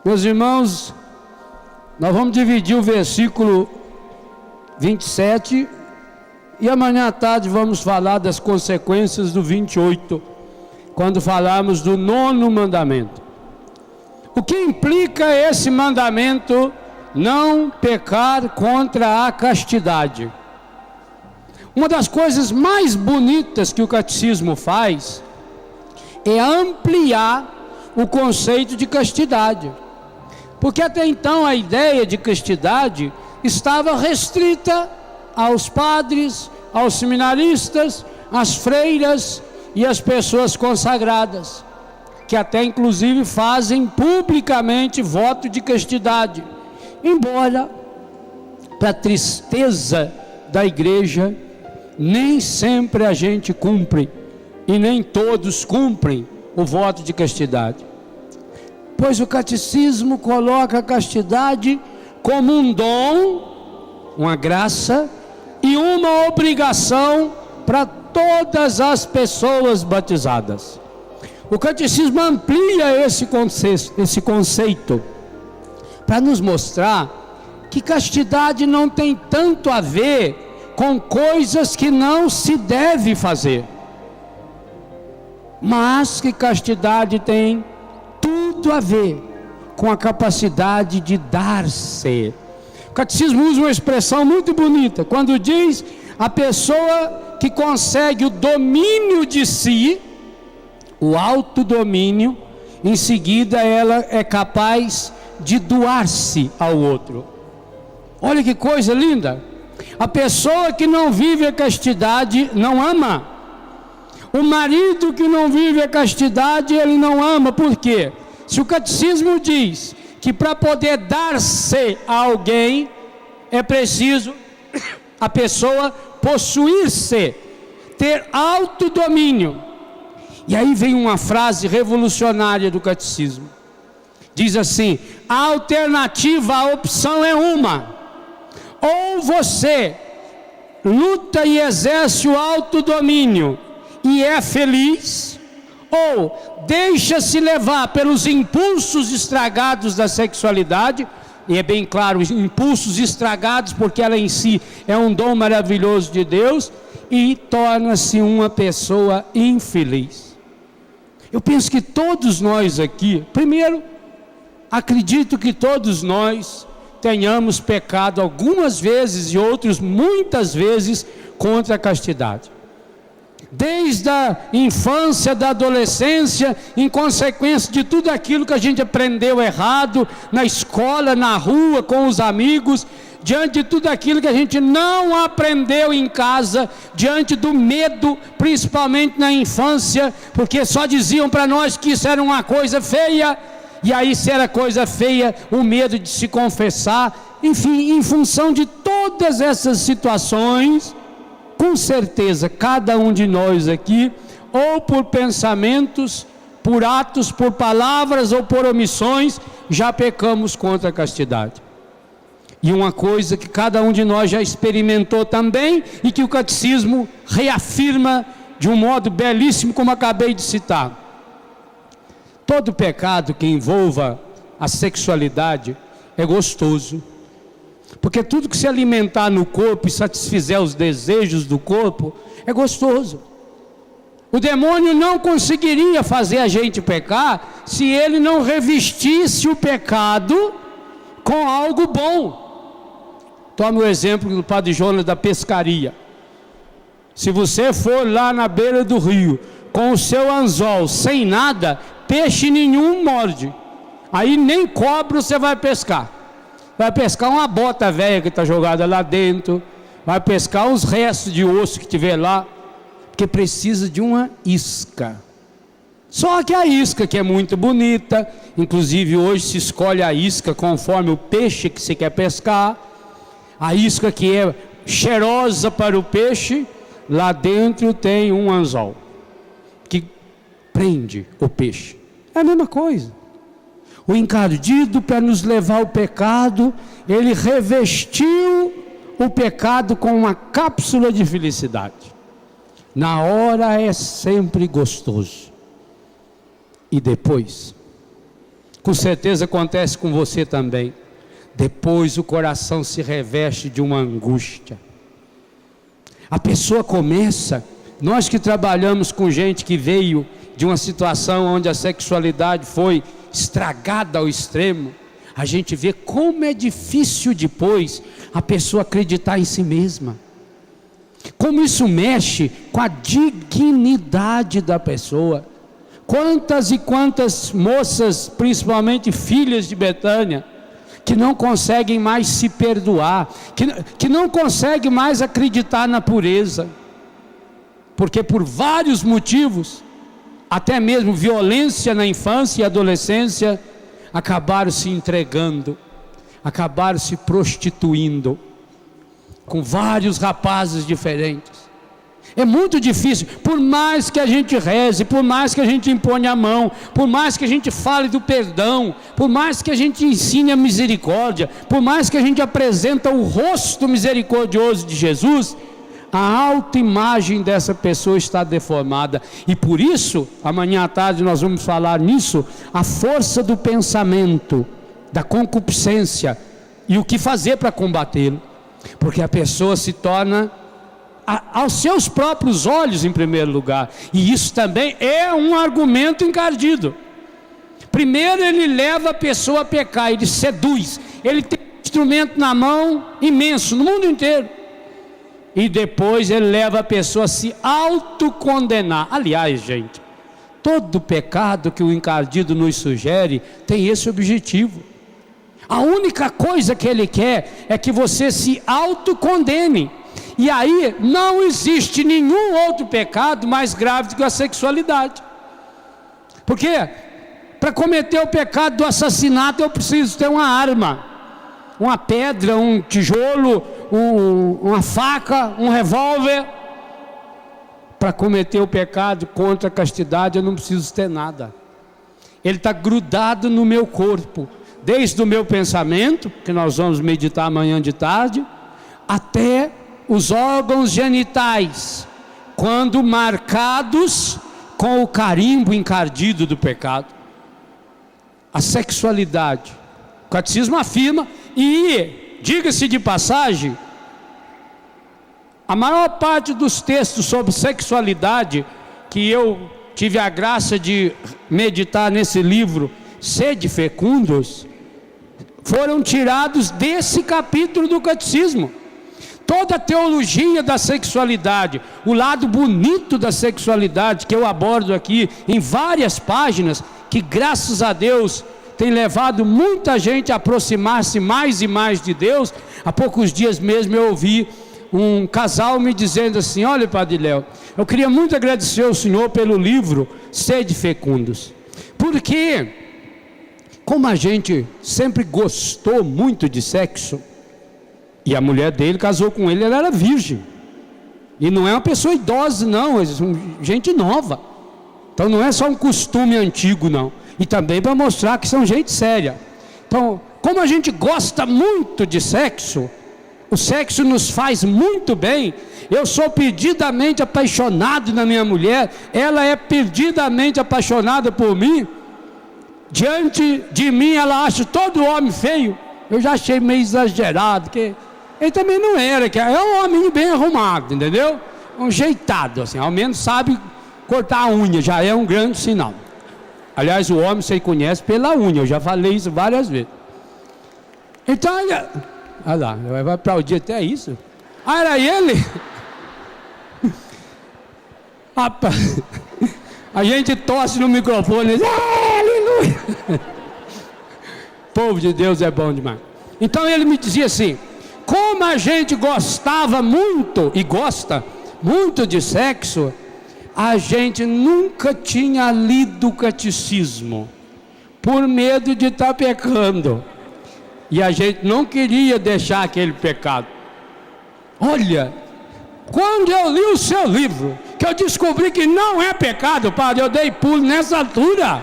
Meus irmãos, nós vamos dividir o versículo 27 e amanhã à tarde vamos falar das consequências do 28, quando falarmos do 9º mandamento. O que implica esse mandamento? Não pecar contra a castidade. Uma das coisas mais bonitas que o catecismo faz é ampliar o conceito de castidade. Porque até então a ideia de castidade estava restrita aos padres, aos seminaristas, às freiras e às pessoas consagradas, que até inclusive fazem publicamente voto de castidade. Embora, para tristeza da igreja, nem sempre a gente cumpre, e nem todos cumprem o voto de castidade. Pois o catecismo coloca a castidade como um dom, uma graça e uma obrigação para todas as pessoas batizadas. O catecismo amplia esse conceito para nos mostrar que castidade não tem tanto a ver com coisas que não se deve fazer, mas que castidade tem tudo a ver com a capacidade de dar-se. O catecismo usa uma expressão muito bonita, quando diz a pessoa que consegue o domínio de si, o autodomínio, em seguida ela é capaz de doar-se ao outro. Olha que coisa linda! A pessoa que não vive a castidade não ama. O marido que não vive a castidade, ele não ama. Por quê? Se o catecismo diz que para poder dar-se a alguém é preciso a pessoa possuir-se, ter autodomínio. E aí vem uma frase revolucionária do catecismo. Diz assim: a alternativa, a opção é uma. Ou você luta e exerce o autodomínio e é feliz, ou deixa-se levar pelos impulsos estragados da sexualidade, e é bem claro, os impulsos estragados, porque ela em si é um dom maravilhoso de Deus, e torna-se uma pessoa infeliz. Eu penso que todos nós aqui, primeiro, acredito que todos nós tenhamos pecado algumas vezes e outros muitas vezes contra a castidade. Desde a infância, da adolescência, em consequência de tudo aquilo que a gente aprendeu errado, na escola, na rua, com os amigos, diante de tudo aquilo que a gente não aprendeu em casa, diante do medo, principalmente na infância, porque só diziam para nós que isso era uma coisa feia, e aí se era coisa feia, o medo de se confessar, enfim, em função de todas essas situações, com certeza, cada um de nós aqui, ou por pensamentos, por atos, por palavras ou por omissões, já pecamos contra a castidade. E uma coisa que cada um de nós já experimentou também, e que o catecismo reafirma de um modo belíssimo, como acabei de citar: todo pecado que envolva a sexualidade é gostoso. Porque tudo que se alimentar no corpo e satisfizer os desejos do corpo é gostoso. O demônio não conseguiria fazer a gente pecar se ele não revestisse o pecado com algo bom. Tome o exemplo do Padre Jonas da pescaria. Se você for lá na beira do rio com o seu anzol sem nada, peixe nenhum morde. Aí nem cobra você vai pescar. Vai pescar uma bota velha que está jogada lá dentro, vai pescar uns restos de osso que tiver lá, porque precisa de uma isca. Só que a isca, que é muito bonita, inclusive hoje se escolhe a isca conforme o peixe que se quer pescar, a isca que é cheirosa para o peixe, lá dentro tem um anzol que prende o peixe. É a mesma coisa. O encardido, para nos levar ao pecado, ele revestiu o pecado com uma cápsula de felicidade. Na hora é sempre gostoso. E depois, com certeza acontece com você também. Depois o coração se reveste de uma angústia. A pessoa começa, nós que trabalhamos com gente que veio de uma situação onde a sexualidade foi estragada ao extremo, a gente vê como é difícil depois a pessoa acreditar em si mesma. Como isso mexe com a dignidade da pessoa. Quantas e quantas moças, principalmente filhas de Betânia, que não conseguem mais se perdoar, que não conseguem mais acreditar na pureza, porque por vários motivos, até mesmo violência na infância e adolescência, acabaram se entregando, acabaram se prostituindo, com vários rapazes diferentes. É muito difícil, por mais que a gente reze, por mais que a gente imponha a mão, por mais que a gente fale do perdão, por mais que a gente ensine a misericórdia, por mais que a gente apresenta o rosto misericordioso de Jesus, a autoimagem dessa pessoa está deformada. E por isso, amanhã à tarde nós vamos falar nisso, a força do pensamento, da concupiscência, e o que fazer para combatê-lo. Porque a pessoa se torna aos seus próprios olhos em primeiro lugar, e isso também é um argumento encardido. Primeiro ele leva a pessoa a pecar, ele seduz, ele tem um instrumento na mão imenso, no mundo inteiro, e depois ele leva a pessoa a se autocondenar. Aliás, gente, todo pecado que o encardido nos sugere tem esse objetivo. A única coisa que ele quer é que você se autocondene. E aí não existe nenhum outro pecado mais grave do que a sexualidade. Porque para cometer o pecado do assassinato eu preciso ter uma arma, uma pedra, um tijolo, uma faca, um revólver. Para cometer o pecado contra a castidade eu não preciso ter nada. Ele está grudado no meu corpo, desde o meu pensamento, que nós vamos meditar amanhã de tarde, até os órgãos genitais, quando marcados com o carimbo encardido do pecado. A sexualidade, o catecismo afirma, e diga-se de passagem, a maior parte dos textos sobre sexualidade que eu tive a graça de meditar nesse livro, Sede Fecundos, foram tirados desse capítulo do catecismo. Toda a teologia da sexualidade, o lado bonito da sexualidade, que eu abordo aqui em várias páginas, que graças a Deus tem levado muita gente a aproximar-se mais e mais de Deus. Há poucos dias mesmo eu ouvi um casal me dizendo assim: olha, Padre Léo, eu queria muito agradecer ao senhor pelo livro Sede Fecundos, porque como a gente sempre gostou muito de sexo, e a mulher dele casou com ele, ela era virgem, e não é uma pessoa idosa não, é gente nova, então não é só um costume antigo não, e também para mostrar que são gente séria. Então, como a gente gosta muito de sexo, o sexo nos faz muito bem, eu sou perdidamente apaixonado na minha mulher, ela é perdidamente apaixonada por mim, diante de mim ela acha todo homem feio. Eu já achei meio exagerado, porque ele também não era, que é um homem bem arrumado, entendeu? Um jeitado assim, ao menos sabe cortar a unha, já é um grande sinal. Aliás, o homem você conhece pela unha, eu já falei isso várias vezes. Então, olha lá, vai aplaudir até isso. Era ele. Rapaz, a gente tosse no microfone, aleluia. O povo de Deus é bom demais. Então ele me dizia assim: como a gente gostava muito e gosta muito de sexo, a gente nunca tinha lido o catecismo, por medo de estar pecando, e a gente não queria deixar aquele pecado. Olha, quando eu li o seu livro, que eu descobri que não é pecado, padre, eu dei pulo nessa altura.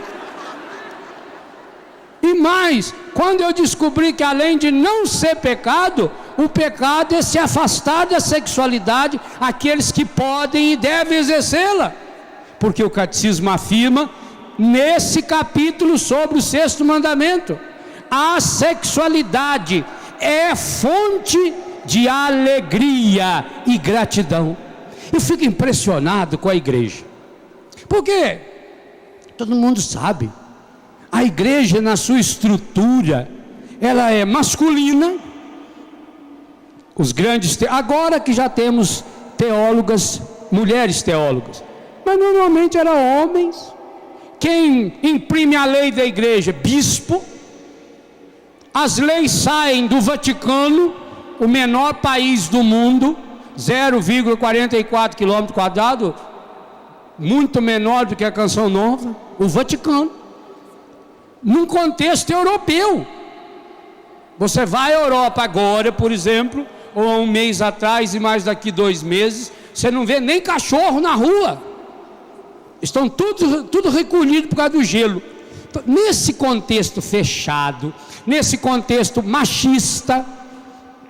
E mais, quando eu descobri que além de não ser pecado, o pecado é se afastar da sexualidade aqueles que podem e devem exercê-la, porque o catecismo afirma nesse capítulo sobre o sexto mandamento. A sexualidade é fonte de alegria e gratidão. Eu fico impressionado com a igreja, porque todo mundo sabe, a igreja na sua estrutura, ela é masculina. Os grandes, agora que já temos teólogas, mulheres teólogas, mas normalmente eram homens. Quem imprime a lei da igreja? Bispo. As leis saem do Vaticano, o menor país do mundo, 0,44 km², muito menor do que a Canção Nova, o Vaticano, num contexto europeu. Você vai à Europa agora, por exemplo, ou há um mês atrás e mais daqui 2 meses, você não vê nem cachorro na rua, estão tudo recolhido por causa do gelo. Então, nesse contexto fechado, nesse contexto machista,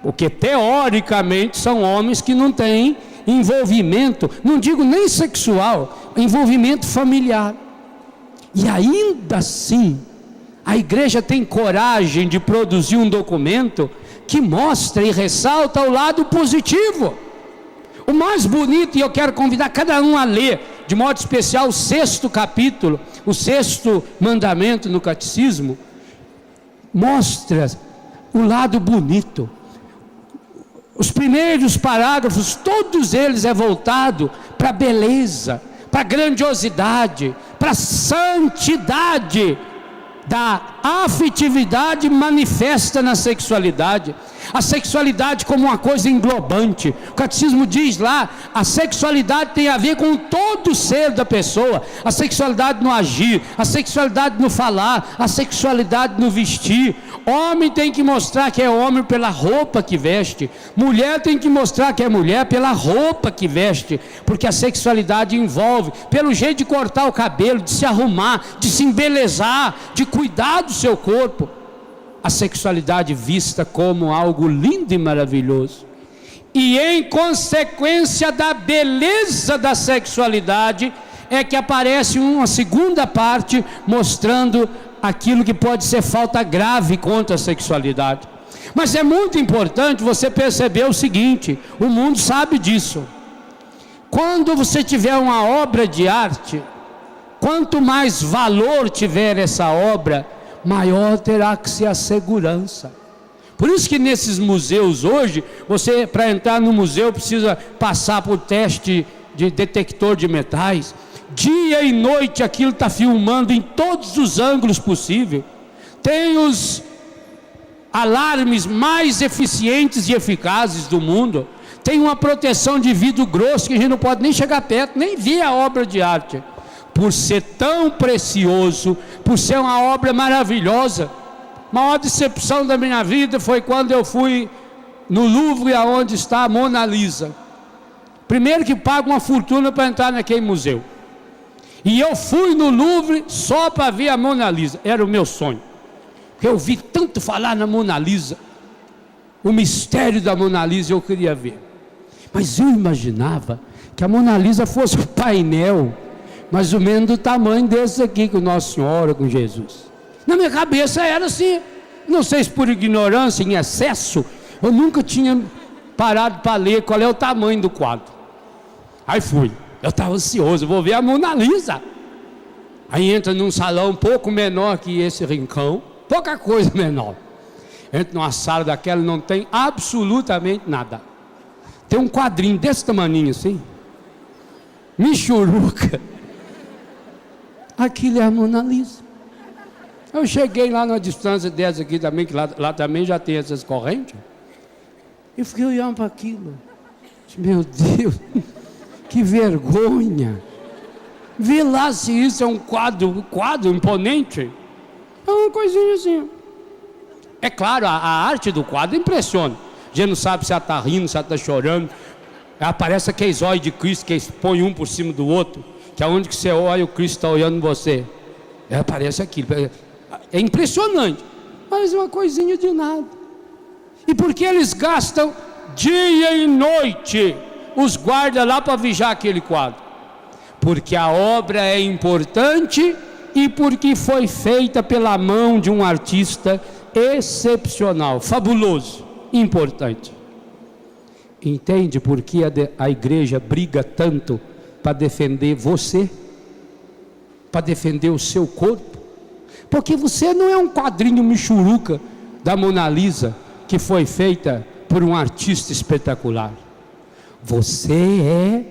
porque teoricamente são homens que não têm envolvimento, não digo nem sexual, envolvimento familiar, e ainda assim a igreja tem coragem de produzir um documento que mostra e ressalta o lado positivo. O mais bonito, e eu quero convidar cada um a ler, de modo especial, o 6º capítulo, o 6º mandamento no catecismo, mostra o lado bonito. Os primeiros parágrafos, todos eles é voltado para a beleza, para a grandiosidade, para a santidade da afetividade manifesta na sexualidade. A sexualidade como uma coisa englobante. O catecismo diz lá, a sexualidade tem a ver com todo o ser da pessoa. A sexualidade no agir, a sexualidade no falar, a sexualidade no vestir. Homem tem que mostrar que é homem pela roupa que veste. Mulher tem que mostrar que é mulher pela roupa que veste, porque a sexualidade envolve pelo jeito de cortar o cabelo, de se arrumar, de se embelezar, de cuidar do seu corpo. A sexualidade vista como algo lindo e maravilhoso. E em consequência da beleza da sexualidade é que aparece uma segunda parte mostrando aquilo que pode ser falta grave contra a sexualidade. Mas é muito importante você perceber o seguinte, o mundo sabe disso. Quando você tiver uma obra de arte, quanto mais valor tiver essa obra, maior terá que ser a segurança. Por isso que nesses museus hoje, você para entrar no museu precisa passar por teste de detector de metais. Dia e noite aquilo está filmando em todos os ângulos possíveis. Tem os alarmes mais eficientes e eficazes do mundo. Tem uma proteção de vidro grosso que a gente não pode nem chegar perto, nem ver a obra de arte. Por ser tão precioso, por ser uma obra maravilhosa. A maior decepção da minha vida foi quando eu fui no Louvre, onde está a Mona Lisa. Primeiro que paga uma fortuna para entrar naquele museu. E eu fui no Louvre só para ver a Mona Lisa. Era o meu sonho. Porque eu ouvi tanto falar na Mona Lisa. O mistério da Mona Lisa eu queria ver. Mas eu imaginava que a Mona Lisa fosse um painel mais ou menos do tamanho desse aqui com Nossa Senhora, com Jesus. Na minha cabeça era assim. Não sei se por ignorância, em excesso, eu nunca tinha parado para ler qual é o tamanho do quadro. Aí fui, eu estava ansioso, vou ver a Mona Lisa. Aí entra num salão um pouco menor que esse rincão, pouca coisa menor. Entra numa sala daquela, não tem absolutamente nada. Tem um quadrinho desse tamaninho assim, michuruca. Aquilo é a Mona Lisa. Eu cheguei lá numa distância dessa aqui também, que lá também já tem essas correntes. Eu fiquei olhando para aquilo. Meu Deus, que vergonha. Vê lá se isso é um quadro imponente. É uma coisinha assim. É claro, a arte do quadro impressiona. A gente não sabe se ela está rindo, se ela está chorando. Aparece aqueles olhos de Cristo que põe um por cima do outro, que aonde que você olha, o Cristo está olhando você. Aparece aquilo. É impressionante, mas uma coisinha de nada. E porque eles gastam dia e noite os guardas lá para vigiar aquele quadro? Porque a obra é importante e porque foi feita pela mão de um artista excepcional, fabuloso, importante. Entende por que a igreja briga tanto para defender você? Para defender o seu corpo? Porque você não é um quadrinho michuruca da Mona Lisa que foi feita por um artista espetacular. Você é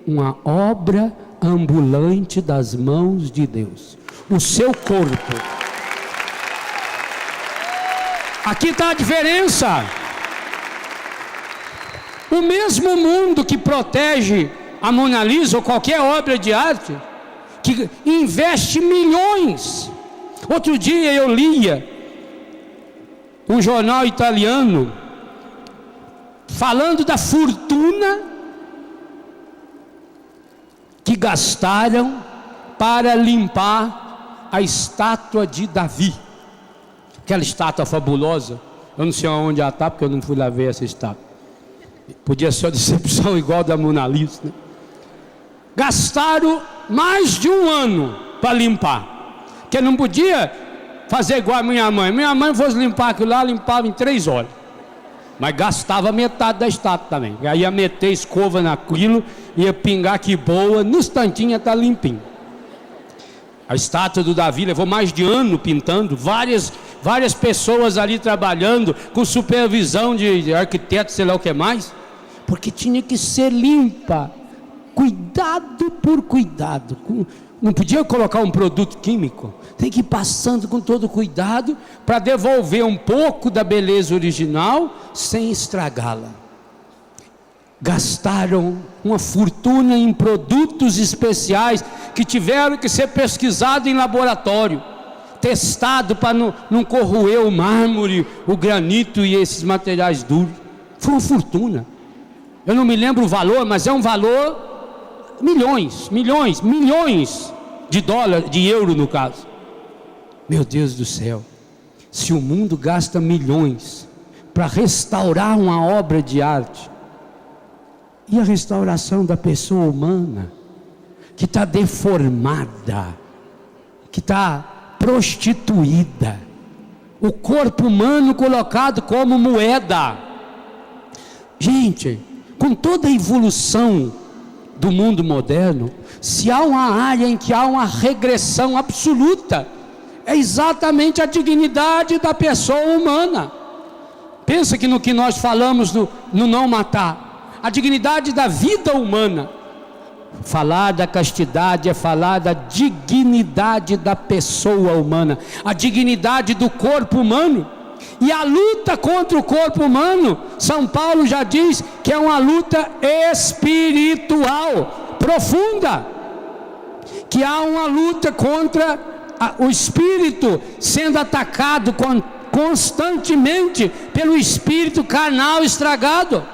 uma obra ambulante das mãos de Deus. O seu corpo. Aqui está a diferença. O mesmo mundo que protege a Mona Lisa ou qualquer obra de arte, que investe milhões. Outro dia eu lia um jornal italiano falando da fortuna que gastaram para limpar a estátua de Davi, aquela estátua fabulosa. Eu não sei onde ela está, porque eu não fui lá ver essa estátua. Podia ser uma decepção igual da Mona Lisa, né? Gastaram mais de um ano para limpar, porque não podia fazer igual a minha mãe. Minha mãe fosse limpar aquilo lá, limpava em 3 horas, mas gastava metade da estátua também. Aí ia meter escova naquilo, ia pingar que boa, no instantinho está limpinho. A estátua do Davi levou mais de ano pintando, várias pessoas ali trabalhando, com supervisão de arquiteto, sei lá o que mais, porque tinha que ser limpa, cuidado por cuidado. Não podia colocar um produto químico, tem que ir passando com todo cuidado, para devolver um pouco da beleza original, sem estragá-la. Gastaram uma fortuna em produtos especiais, que tiveram que ser pesquisados em laboratório, testado para não corroer o mármore, o granito e esses materiais duros. Foi uma fortuna. Eu não me lembro o valor, mas é um valor, milhões de dólares, de euro no caso. Meu Deus do céu, se o mundo gasta milhões para restaurar uma obra de arte, e a restauração da pessoa humana, que está deformada, que está prostituída, o corpo humano colocado como moeda. Gente, com toda a evolução do mundo moderno, se há uma área em que há uma regressão absoluta, é exatamente a dignidade da pessoa humana. Pensa que no que nós falamos no não matar, a dignidade da vida humana. Falar da castidade é falar da dignidade da pessoa humana, a dignidade do corpo humano. E a luta contra o corpo humano, São Paulo já diz que é uma luta espiritual profunda, que há uma luta contra o espírito sendo atacado constantemente pelo espírito carnal estragado.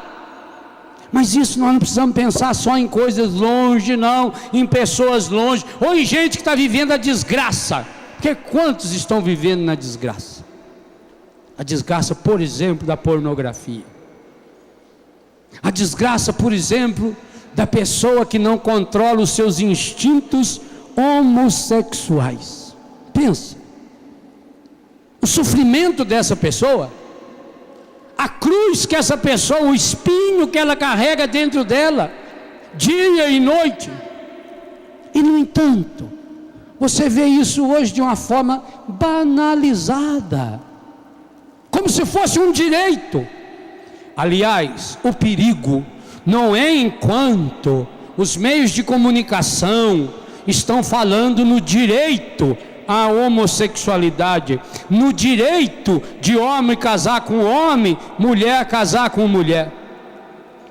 Mas isso nós não precisamos pensar só em coisas longe, não, em pessoas longe, ou em gente que está vivendo a desgraça, porque quantos estão vivendo na desgraça? A desgraça, por exemplo, da pornografia, a desgraça, por exemplo, da pessoa que não controla os seus instintos homossexuais. Pensa, o sofrimento dessa pessoa, a cruz que essa pessoa, o espinho que ela carrega dentro dela, dia e noite. E no entanto, você vê isso hoje de uma forma banalizada, como se fosse um direito. Aliás, o perigo não é enquanto os meios de comunicação estão falando no direito à homossexualidade, no direito de homem casar com homem, mulher casar com mulher.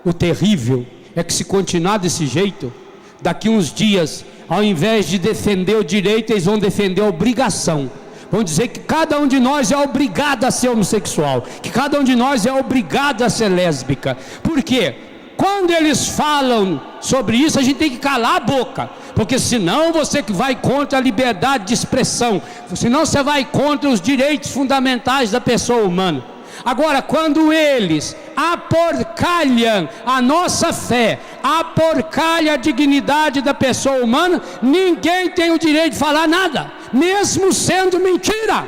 O terrível é que, se continuar desse jeito, daqui uns dias, ao invés de defender o direito, eles vão defender a obrigação. Vão dizer que cada um de nós é obrigado a ser homossexual, que cada um de nós é obrigado a ser lésbica. Por quê? Quando eles falam sobre isso, a gente tem que calar a boca, porque senão você vai contra a liberdade de expressão, senão você vai contra os direitos fundamentais da pessoa humana. Agora, quando eles aporcalham a nossa fé, a porcalha a dignidade da pessoa humana, ninguém tem o direito de falar nada, mesmo sendo mentira.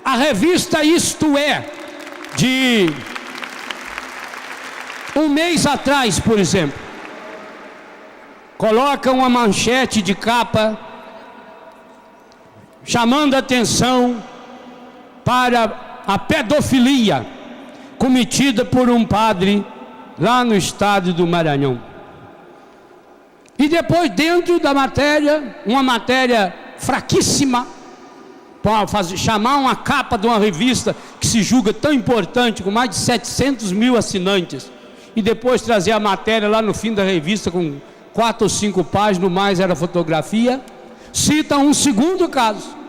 A revista Isto É, de um mês atrás, por exemplo, coloca uma manchete de capa chamando a atenção para a pedofilia cometida por um padre lá no estado do Maranhão. E depois, dentro da matéria, uma matéria fraquíssima, para chamar uma capa de uma revista que se julga tão importante, com mais de 700 mil assinantes, e depois trazer a matéria lá no fim da revista com 4 ou 5 páginas, no mais era fotografia, cita um segundo caso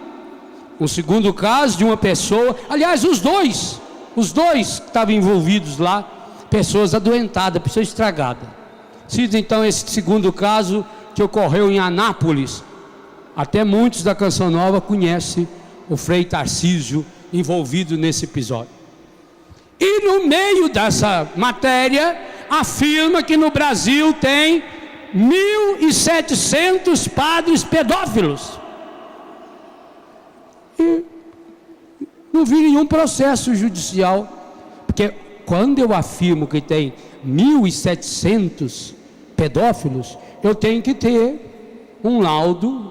de uma pessoa, aliás, os dois que estavam envolvidos lá, pessoas adoentadas, pessoas estragadas. Cita então esse segundo caso que ocorreu em Anápolis. Até muitos da Canção Nova conhecem o Frei Tarcísio envolvido nesse episódio. E no meio dessa matéria, afirma que no Brasil tem 1.700 padres pedófilos. E não vi nenhum processo judicial, porque quando eu afirmo que tem 1.700 pedófilos, eu tenho que ter um laudo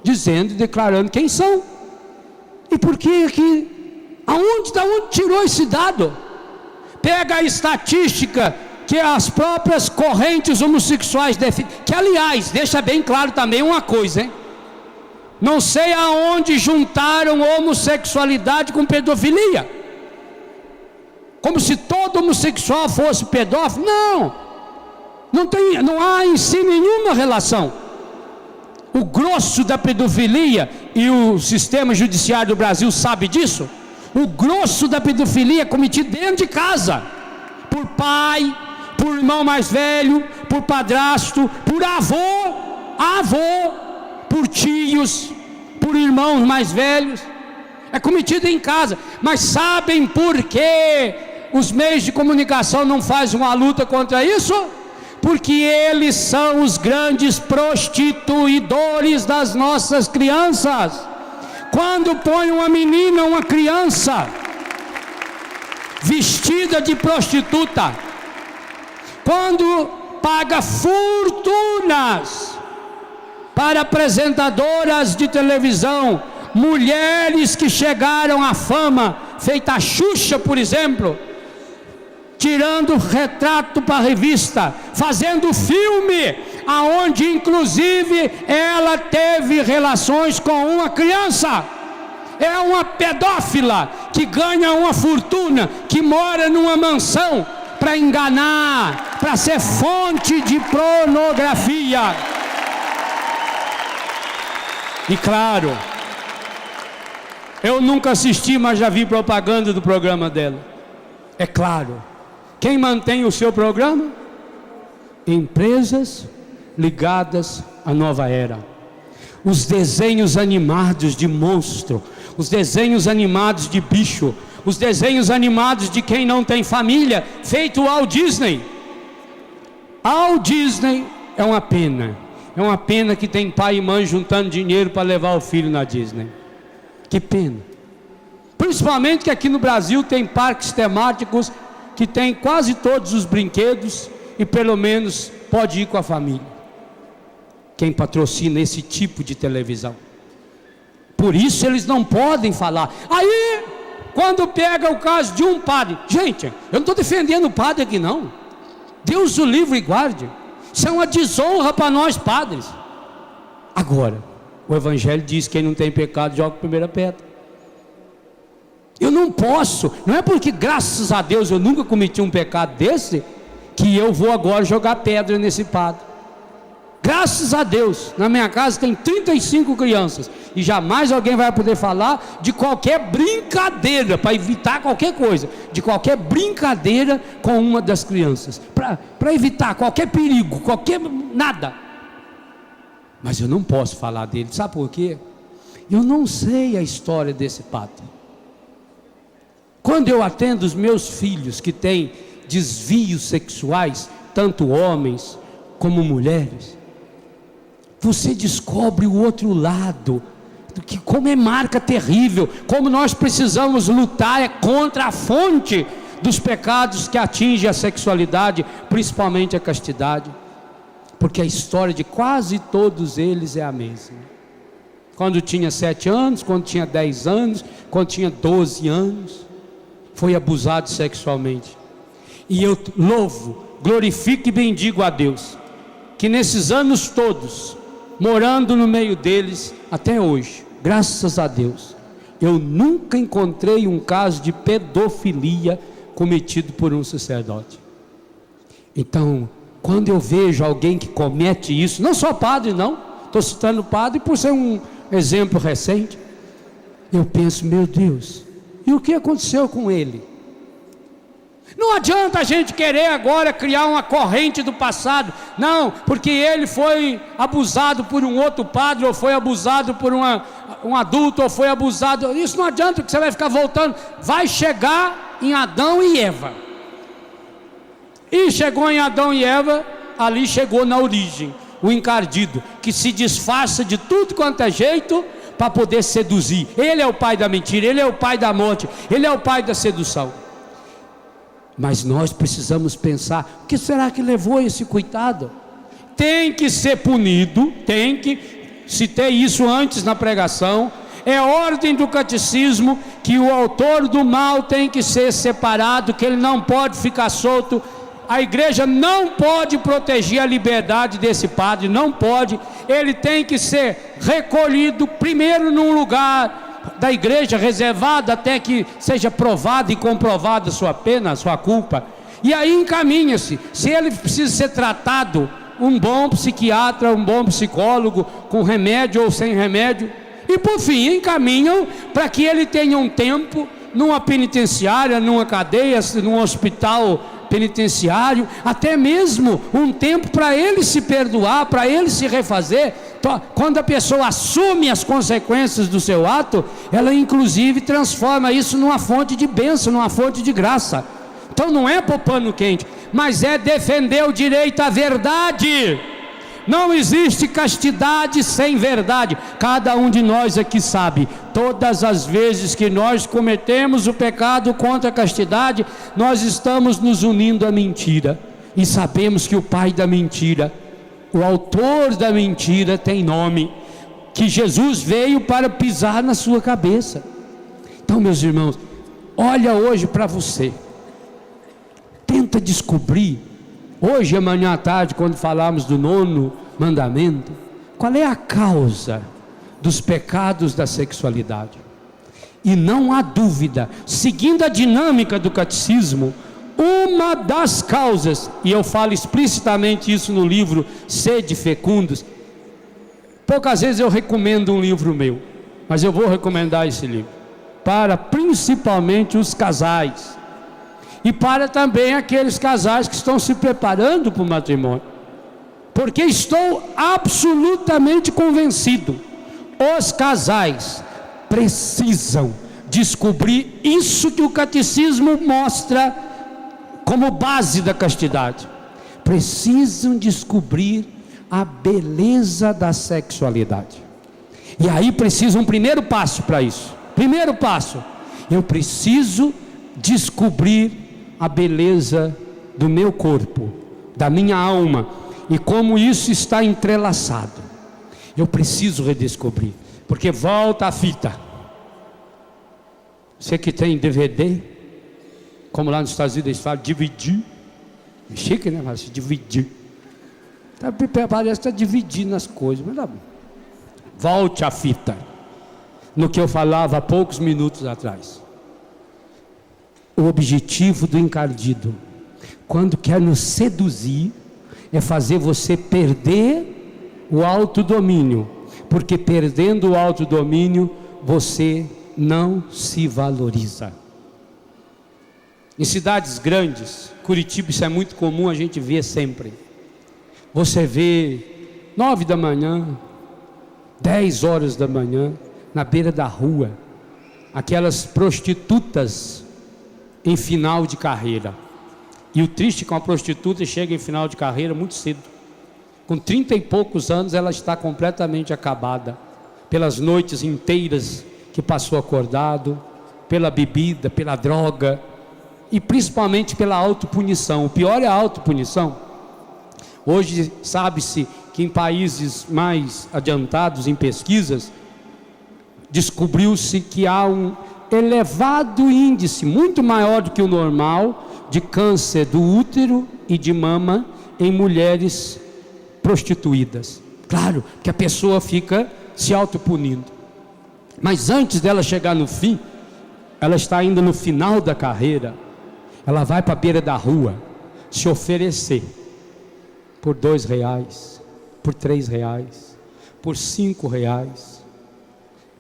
dizendo, declarando quem são. E por que aqui? Da onde tirou esse dado? Pega a estatística que as próprias correntes homossexuais definem, que aliás, deixa bem claro também uma coisa, hein? Não sei aonde juntaram homossexualidade com pedofilia, como se todo homossexual fosse pedófilo. Não há em si nenhuma relação. O grosso da pedofilia, e o sistema judiciário do Brasil sabe disso, o grosso da pedofilia é cometido dentro de casa, por pai, por irmão mais velho, por padrasto, por avô, por tios, por irmãos mais velhos. É cometido em casa. Mas sabem por que os meios de comunicação não fazem uma luta contra isso? Porque eles são os grandes prostituidores das nossas crianças. Quando põe uma menina, uma criança vestida de prostituta, quando paga fortunas para apresentadoras de televisão, mulheres que chegaram à fama, feita a Xuxa, por exemplo, tirando retrato para a revista, fazendo filme, aonde inclusive ela teve relações com uma criança. É uma pedófila que ganha uma fortuna, que mora numa mansão para enganar, para ser fonte de pornografia. E claro, eu nunca assisti, mas já vi propaganda do programa dela. É claro, quem mantém o seu programa? Empresas ligadas à nova era. Os desenhos animados de monstro, os desenhos animados de bicho, os desenhos animados de quem não tem família, feito ao Disney. Ao Disney é uma pena. É uma pena que tem pai e mãe juntando dinheiro para levar o filho na Disney. Que pena. Principalmente que aqui no Brasil tem parques temáticos que tem quase todos os brinquedos e pelo menos pode ir com a família. Quem patrocina esse tipo de televisão? Por isso eles não podem falar. Aí, quando pega o caso de um padre, gente, eu não estou defendendo o padre aqui não. Deus o livre e guarde. Isso é uma desonra para nós padres. Agora, o Evangelho diz que quem não tem pecado joga a primeira pedra. Eu não posso, não é porque graças a Deus eu nunca cometi um pecado desse, que eu vou agora jogar pedra nesse padre. Graças a Deus, na minha casa tem 35 crianças, e jamais alguém vai poder falar de qualquer brincadeira, para evitar qualquer coisa, de qualquer brincadeira com uma das crianças, para evitar qualquer perigo, qualquer nada. Mas eu não posso falar dele, sabe por quê? Eu não sei a história desse padre. Quando eu atendo os meus filhos que têm desvios sexuais, tanto homens como mulheres, você descobre o outro lado, que como é marca terrível, como nós precisamos lutar contra a fonte dos pecados que atingem a sexualidade, principalmente a castidade, porque a história de quase todos eles é a mesma. Quando tinha 7 anos, quando tinha 10 anos, quando tinha 12 anos, foi abusado sexualmente. E eu louvo, glorifico e bendigo a Deus, que nesses anos todos, morando no meio deles, até hoje, graças a Deus, eu nunca encontrei um caso de pedofilia cometido por um sacerdote. Então, quando eu vejo alguém que comete isso, não só padre não, estou citando padre por ser um exemplo recente, eu penso, meu Deus, e o que aconteceu com ele? Não adianta a gente querer agora criar uma corrente do passado, não, porque ele foi abusado por um outro padre, ou foi abusado por um adulto, ou foi abusado, isso não adianta, porque você vai ficar voltando, vai chegar em Adão e Eva, e chegou em Adão e Eva, ali chegou na origem, o encardido, que se disfarça de tudo quanto é jeito, para poder seduzir, ele é o pai da mentira, ele é o pai da morte, ele é o pai da sedução. Mas nós precisamos pensar, o que será que levou esse coitado? Tem que ser punido, citei isso antes na pregação, é ordem do catecismo que o autor do mal tem que ser separado, que ele não pode ficar solto, a igreja não pode proteger a liberdade desse padre, não pode, ele tem que ser recolhido primeiro num lugar da igreja reservado até que seja provada e comprovada a sua pena, a sua culpa, e aí encaminha-se, se ele precisa ser tratado, um bom psiquiatra, um bom psicólogo, com remédio ou sem remédio, e por fim encaminham para que ele tenha um tempo numa penitenciária, numa cadeia, num hospital penitenciário, até mesmo um tempo para ele se perdoar, para ele se refazer. Quando a pessoa assume as consequências do seu ato, ela inclusive transforma isso numa fonte de bênção, numa fonte de graça. Então não é pôr pano quente, mas é defender o direito à verdade. Não existe castidade sem verdade. Cada um de nós aqui sabe, todas as vezes que nós cometemos o pecado contra a castidade, nós estamos nos unindo à mentira, e sabemos que o pai da mentira, o autor da mentira tem nome, que Jesus veio para pisar na sua cabeça. Então, meus irmãos, olha hoje para você, tenta descobrir, hoje, amanhã à tarde, quando falarmos do 9º mandamento, qual é a causa dos pecados da sexualidade. E não há dúvida, seguindo a dinâmica do catecismo, uma das causas, e eu falo explicitamente isso no livro Sede Fecundos, poucas vezes eu recomendo um livro meu, mas eu vou recomendar esse livro, para principalmente os casais, e para também aqueles casais que estão se preparando para o matrimônio, porque estou absolutamente convencido, os casais precisam descobrir isso que o catecismo mostra como base da castidade, precisam descobrir a beleza da sexualidade, e aí precisa um primeiro passo para isso. Primeiro passo, eu preciso descobrir a beleza do meu corpo, da minha alma, e como isso está entrelaçado. Eu preciso redescobrir, porque volta a fita. Você que tem DVD, como lá nos Estados Unidos eles falam, dividir, chique, né? Mas dividir, parece que está dividindo as coisas, mas tá bom. Volte a fita, no que eu falava há poucos minutos atrás. O objetivo do encardido, quando quer nos seduzir, é fazer você perder o autodomínio, porque perdendo o autodomínio, você não se valoriza. Em cidades grandes, Curitiba, isso é muito comum, a gente vê sempre. Você vê 9 da manhã, 10 horas da manhã, na beira da rua, aquelas prostitutas em final de carreira, E o triste é que uma prostituta chega em final de carreira muito cedo. Com 30 e poucos anos ela está completamente acabada, pelas noites inteiras que passou acordado, pela bebida, pela droga, e principalmente pela autopunição. O pior é a autopunição. Hoje sabe-se que em países mais adiantados em pesquisas, descobriu-se que há um elevado índice, muito maior do que o normal, de câncer do útero e de mama em mulheres prostituídas. Claro que a pessoa fica se autopunindo, mas antes dela chegar no fim, ela está ainda no final da carreira, ela vai para a beira da rua se oferecer por R$2, por R$3, por R$5,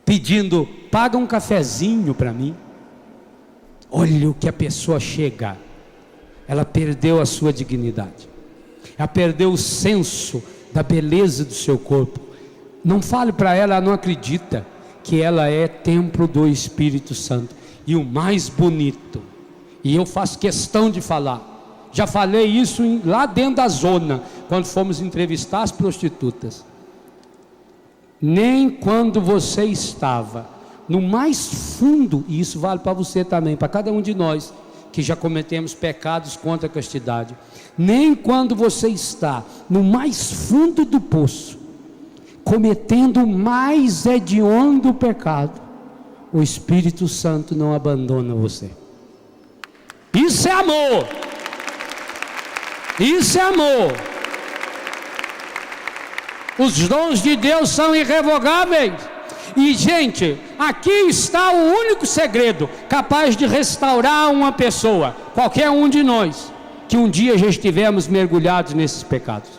pedindo: paga um cafezinho para mim. Olha o que a pessoa chega. Ela perdeu a sua dignidade, ela perdeu o senso da beleza do seu corpo. Não fale para ela, ela não acredita que ela é templo do Espírito Santo. E o mais bonito, e eu faço questão de falar, já falei isso lá dentro da zona, quando fomos entrevistar as prostitutas. Nem quando você estava no mais fundo, e isso vale para você também, para cada um de nós que já cometemos pecados contra a castidade, nem quando você está no mais fundo do poço, cometendo o mais hediondo pecado, o Espírito Santo não abandona você. Isso é amor. Isso é amor. Os dons de Deus são irrevogáveis. E gente, aqui está o único segredo capaz de restaurar uma pessoa, qualquer um de nós, que um dia já estivemos mergulhados nesses pecados.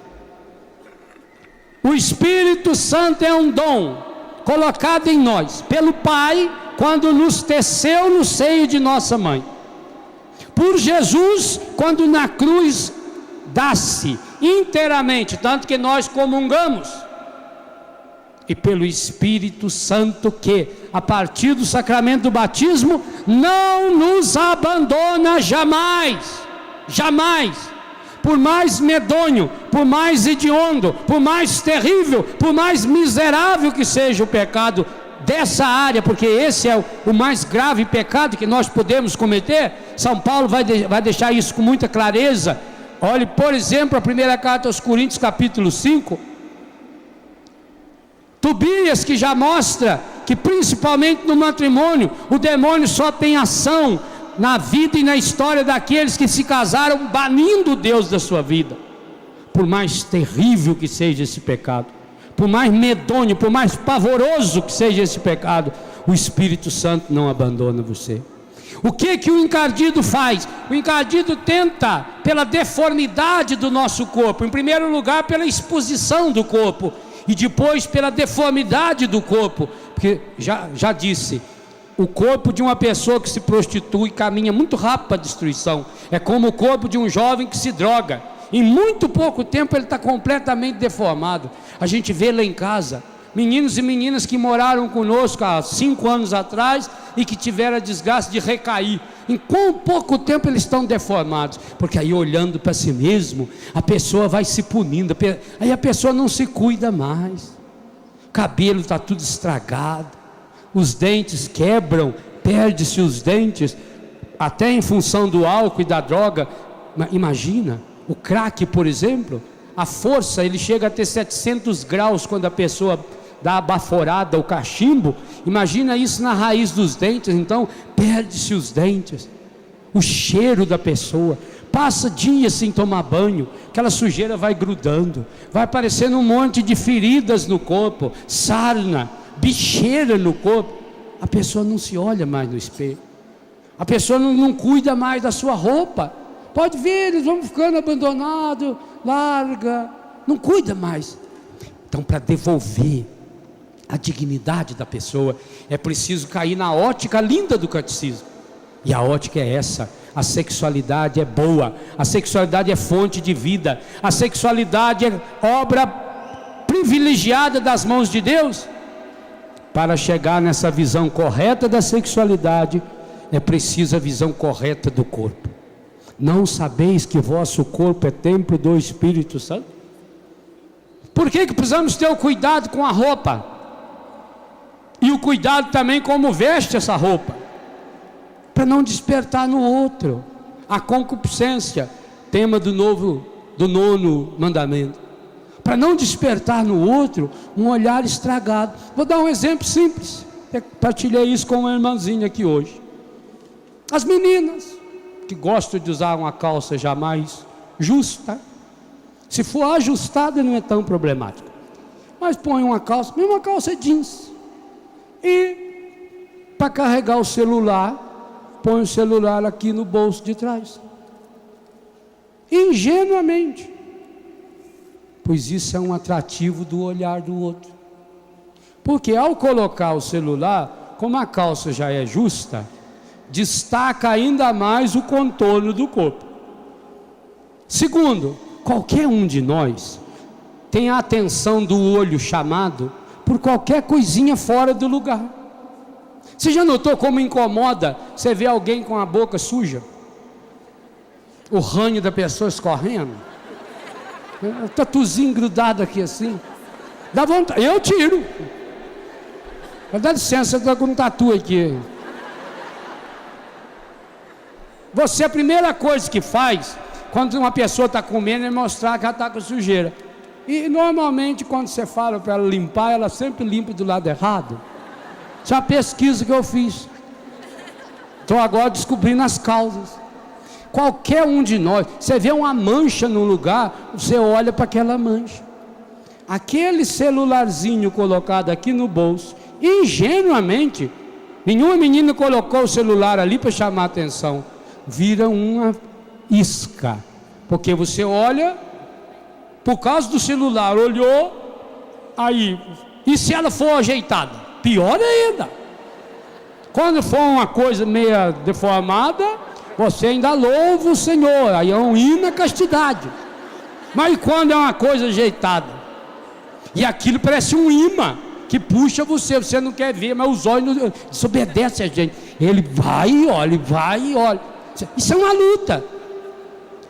O Espírito Santo é um dom colocado em nós pelo Pai quando nos teceu no seio de nossa mãe, por Jesus quando na cruz dá-se inteiramente, tanto que nós comungamos, e pelo Espírito Santo que a partir do sacramento do batismo não nos abandona jamais, jamais. Por mais medonho, por mais hediondo, por mais terrível, por mais miserável que seja o pecado dessa área, porque esse é o mais grave pecado que nós podemos cometer. São Paulo vai deixar isso com muita clareza. Olhe, por exemplo, a primeira carta aos Coríntios, capítulo 5, Tobias, que já mostra que principalmente no matrimônio, o demônio só tem ação na vida e na história daqueles que se casaram banindo Deus da sua vida. Por mais terrível que seja esse pecado, por mais medonho, por mais pavoroso que seja esse pecado, o Espírito Santo não abandona você. O que o encardido faz? O encardido tenta, pela deformidade do nosso corpo, em primeiro lugar pela exposição do corpo, e depois pela deformidade do corpo, porque já disse, o corpo de uma pessoa que se prostitui caminha muito rápido para a destruição. É como o corpo de um jovem que se droga, em muito pouco tempo ele está completamente deformado. A gente vê lá em casa meninos e meninas que moraram conosco há 5 anos atrás e que tiveram a desgraça de recair. Em quão pouco tempo eles estão deformados, porque aí olhando para si mesmo, a pessoa vai se punindo, aí a pessoa não se cuida mais, o cabelo está tudo estragado, os dentes quebram, perde-se os dentes, até em função do álcool e da droga. Imagina, o crack, por exemplo, a força, ele chega a ter 700 graus quando a pessoa dá a baforada, o cachimbo. Imagina isso na raiz dos dentes. Então perde-se os dentes, o cheiro da pessoa, passa dias sem tomar banho, aquela sujeira vai grudando, vai aparecendo um monte de feridas no corpo, sarna, bicheira no corpo. A pessoa não se olha mais no espelho, a pessoa não cuida mais da sua roupa. Pode ver, eles vão ficando abandonados, larga, não cuida mais. Então, para devolver a dignidade da pessoa, é preciso cair na ótica linda do catecismo. E a ótica é essa: a sexualidade é boa, a sexualidade é fonte de vida, a sexualidade é obra privilegiada das mãos de Deus. Para chegar nessa visão correta da sexualidade, é preciso a visão correta do corpo. Não sabeis que vosso corpo é templo do Espírito Santo? Por que precisamos ter o cuidado com a roupa? E o cuidado também como veste essa roupa? Para não despertar no outro a concupiscência, tema do nono mandamento. Para não despertar no outro um olhar estragado. Vou dar um exemplo simples. Eu partilhei isso com uma irmãzinha aqui hoje. As meninas que gostam de usar uma calça jamais justa, se for ajustada não é tão problemático, mas põe uma calça, mesmo uma calça jeans, e para carregar o celular, põe o celular aqui no bolso de trás, ingenuamente, pois isso é um atrativo do olhar do outro, porque ao colocar o celular, como a calça já é justa, destaca ainda mais o contorno do corpo. Segundo, qualquer um de nós tem a atenção do olho chamado por qualquer coisinha fora do lugar. Você já notou como incomoda você ver alguém com a boca suja? O ranho da pessoa escorrendo, o tatuzinho grudado aqui assim, dá vontade, eu tiro. Dá licença, eu estou com um tatu aqui. Você, a primeira coisa que faz quando uma pessoa está comendo é mostrar que ela está com sujeira. E normalmente quando você fala para ela limpar, ela sempre limpa do lado errado. Isso é uma pesquisa que eu fiz. Estou agora descobrindo as causas. Qualquer um de nós, você vê uma mancha no lugar, você olha para aquela mancha. Aquele celularzinho colocado aqui no bolso, ingenuamente, nenhuma menina colocou o celular ali para chamar a atenção. Vira uma isca, porque você olha, por causa do celular, olhou, aí, e se ela for ajeitada? Pior ainda. Quando for uma coisa meia deformada, você ainda louva o Senhor, aí é um hino à castidade. Mas quando é uma coisa ajeitada, e aquilo parece um imã, que puxa você não quer ver, mas os olhos desobedecem a gente, ele vai e olha, vai e olha. Isso é uma luta.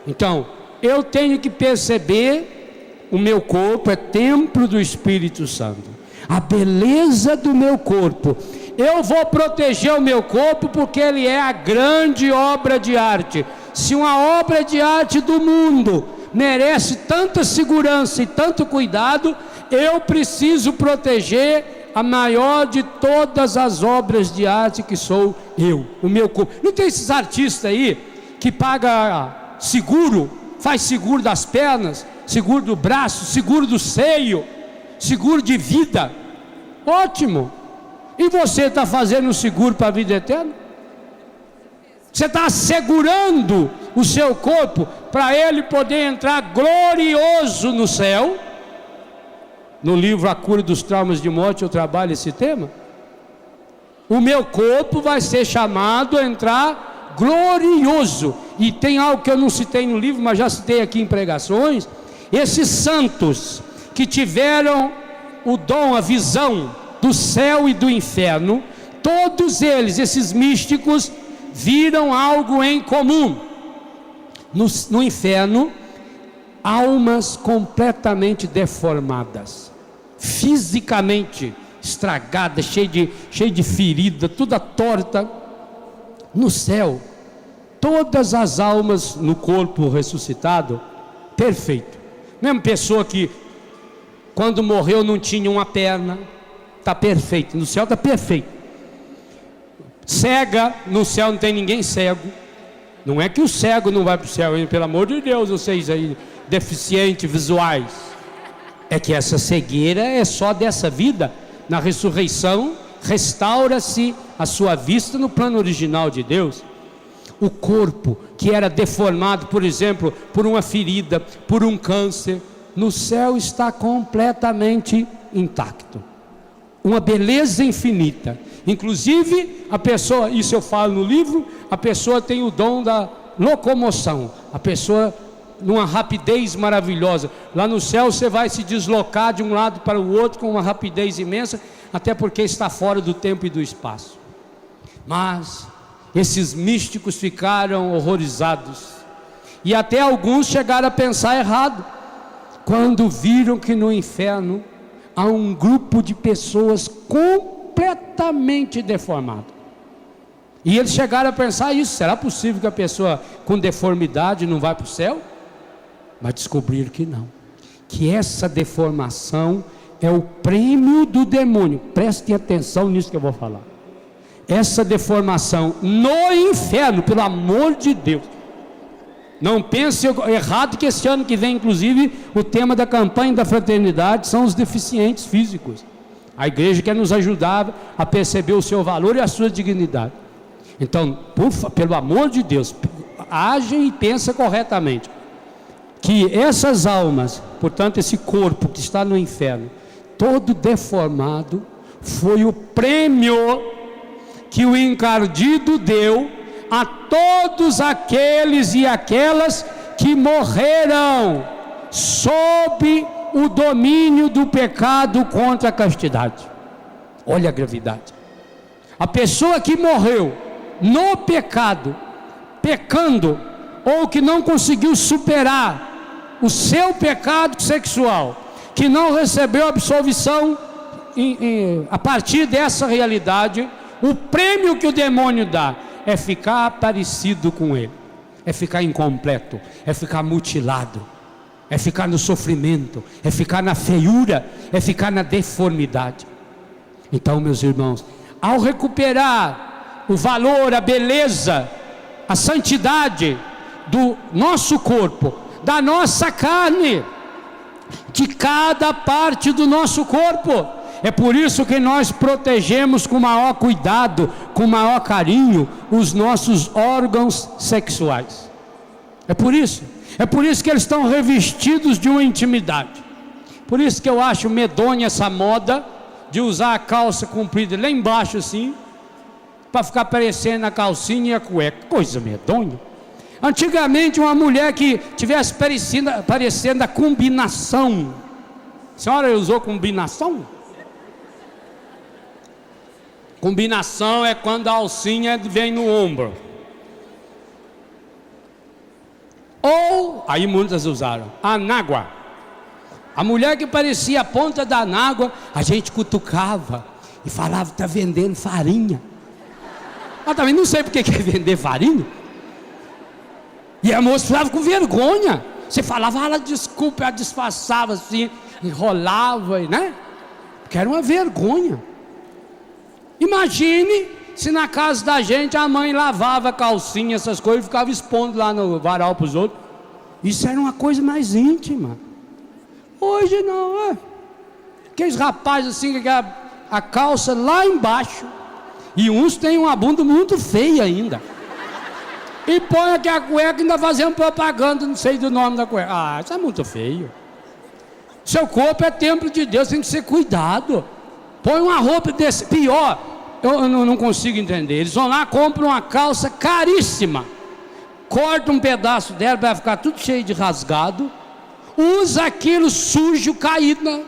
Então, eu tenho que perceber, o meu corpo é templo do Espírito Santo, a beleza do meu corpo, eu vou proteger o meu corpo porque ele é a grande obra de arte. Se uma obra de arte do mundo merece tanta segurança e tanto cuidado, eu preciso proteger a maior de todas as obras de arte, que sou eu, o meu corpo. Não tem esses artistas aí que paga seguro, faz seguro das pernas, seguro do braço, seguro do seio, seguro de vida? Ótimo. E você está fazendo um seguro para a vida eterna? Você está assegurando o seu corpo para ele poder entrar glorioso no céu? No livro A Cura dos Traumas de Morte eu trabalho esse tema. O meu corpo vai ser chamado a entrar glorioso. E tem algo que eu não citei no livro, mas já citei aqui em pregações. Esses santos que tiveram o dom, a visão do céu e do inferno, todos eles, esses místicos, viram algo em comum. No inferno, almas completamente deformadas, fisicamente estragada, cheia de ferida, toda torta. No céu, todas as almas no corpo ressuscitado, perfeito. Mesmo pessoa que quando morreu não tinha uma perna, está perfeito, no céu está perfeito. Cega, no céu não tem ninguém cego. Não é que o cego não vai para o céu, hein? Pelo amor de Deus, vocês aí deficientes visuais, é que essa cegueira é só dessa vida. Na ressurreição restaura-se a sua vista no plano original de Deus. O corpo que era deformado, por exemplo, por uma ferida, por um câncer, no céu está completamente intacto, uma beleza infinita. Inclusive a pessoa, isso eu falo no livro, a pessoa tem o dom da locomoção, a pessoa numa rapidez maravilhosa. Lá no céu você vai se deslocar de um lado para o outro com uma rapidez imensa, até porque está fora do tempo e do espaço. Mas esses místicos ficaram horrorizados E até alguns chegaram a pensar errado, quando viram que no inferno há um grupo de pessoas completamente deformadas. E eles chegaram a pensar isso: será possível que a pessoa com deformidade não vai para o céu? Mas descobriram que não, que essa deformação é o prêmio do demônio. Prestem atenção nisso que eu vou falar. Essa deformação no inferno, pelo amor de Deus, não pense errado, que esse ano que vem, inclusive, o tema da campanha da fraternidade são os deficientes físicos. A igreja quer nos ajudar a perceber o seu valor e a sua dignidade. Então, pelo amor de Deus, age e pensa corretamente, que essas almas, portanto esse corpo que está no inferno, todo deformado, foi o prêmio que o encardido deu a todos aqueles e aquelas que morreram sob o domínio do pecado contra a castidade. Olha a gravidade. A pessoa que morreu no pecado, pecando, ou que não conseguiu superar o seu pecado sexual, que não recebeu absolvição a partir dessa realidade, o prêmio que o demônio dá é ficar parecido com ele, é ficar incompleto, é ficar mutilado, é ficar no sofrimento, é ficar na feiura, é ficar na deformidade. Então, meus irmãos, ao recuperar o valor, a beleza, a santidade do nosso corpo, da nossa carne, de cada parte do nosso corpo, é por isso que nós protegemos com maior cuidado, com maior carinho, os nossos órgãos sexuais. É por isso que eles estão revestidos de uma intimidade. Por isso que eu acho medonha essa moda de usar a calça comprida lá embaixo assim, para ficar parecendo a calcinha e a cueca. Coisa medonha. Antigamente, uma mulher que tivesse parecendo a combinação. A senhora usou combinação? Combinação é quando a alcinha vem no ombro. Ou, aí muitas usaram, anágua. A mulher que parecia a ponta da anágua, a gente cutucava e falava: está vendendo farinha. Mas também não sei porque quer vender farinha. E a moça falava com vergonha. Você falava: ela desculpa, ela disfarçava assim, enrolava, né? Porque era uma vergonha. Imagine se na casa da gente a mãe lavava calcinha, essas coisas, e ficava expondo lá no varal para os outros. Isso era uma coisa mais íntima. Hoje não, é. Aqueles rapazes assim, que a calça lá embaixo, e uns têm uma bunda muito feia ainda, e põe aqui a cueca, ainda fazendo propaganda, não sei do nome da cueca. Ah, isso é muito feio. Seu corpo é templo de Deus, tem que ser cuidado. Põe uma roupa desse, pior, eu não consigo entender. Eles vão lá, compram uma calça caríssima, cortam um pedaço dela para ficar tudo cheio de rasgado, usa aquilo sujo, caído.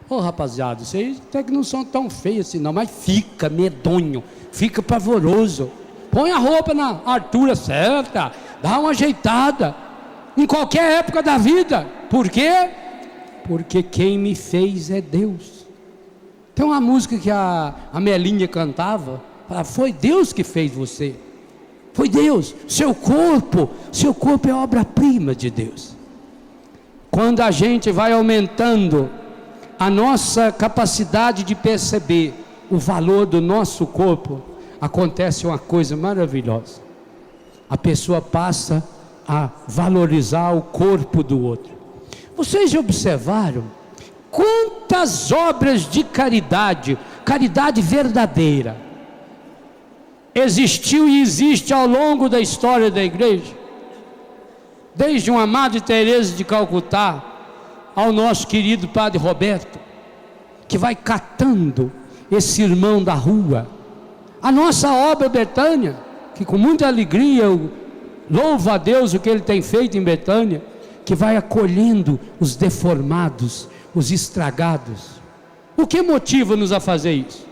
Ô rapaziada, vocês até que não são tão feios assim não, mas fica medonho, fica pavoroso. Põe a roupa na altura certa, dá uma ajeitada, em qualquer época da vida. Por quê? Porque quem me fez é Deus. Tem uma música que a Melinha cantava, foi Deus que fez você. Foi Deus, seu corpo é obra-prima de Deus. Quando a gente vai aumentando a nossa capacidade de perceber o valor do nosso corpo, acontece uma coisa maravilhosa. A pessoa passa a valorizar o corpo do outro. Vocês já observaram quantas obras de caridade verdadeira, existiu e existe ao longo da história da igreja? Desde uma Madre Teresa de Calcutá ao nosso querido Padre Roberto, que vai catando esse irmão da rua. A nossa obra Betânia, que com muita alegria eu louvo a Deus o que Ele tem feito em Betânia, que vai acolhendo os deformados, os estragados. O que motiva-nos a fazer isso?